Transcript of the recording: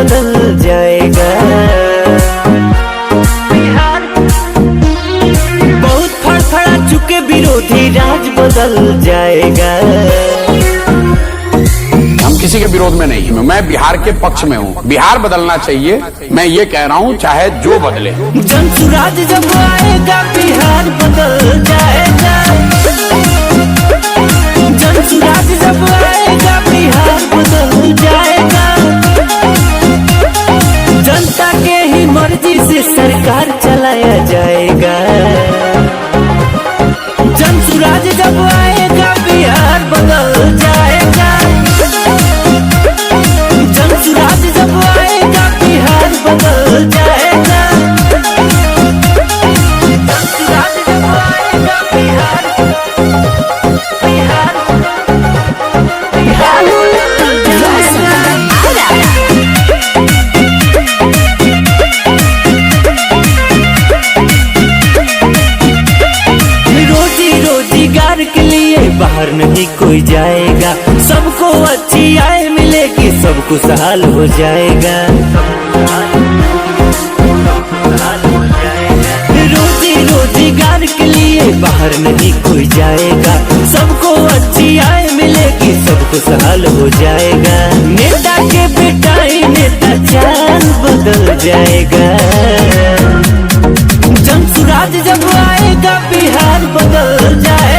बदल जाएगा। बिहार बहुत फड़फड़ा चुके विरोधी, राज बदल जाएगा। हम किसी के विरोध में नहीं हूँ, मैं बिहार के पक्ष में हूँ। बिहार बदलना चाहिए, मैं ये कह रहा हूँ, चाहे जो बदले। जन सुराज जब आएगा बिहार बदल जाएगा। जन सुराज जब आएगा बिहार बदल जाएगा। जनता के ही मर्जी से सरकार चलाया जाएगा। जन सुराज जब आएगा बिहार बदल जाएगा। जन सुराज जब आएगा बिहार बदल जाएगा। जन सुराज जब आएगा बिहार बिहार बिहार बदल जाएगा। रोजी रोजगार के लिए बाहर नहीं कोई जाएगा। सबको अच्छी आय मिलेगी, सब खुशहाल हो जाएगा। रोजी रोजगार के लिए बाहर नहीं कोई जाएगा। सबको अच्छी आय मिलेगी, सब खुशहाल हो जाएगा। नेता के बेटाई नेता चाल बदल जाएगा। जन सुराज जब आएगा बिहार बदल जाएगा।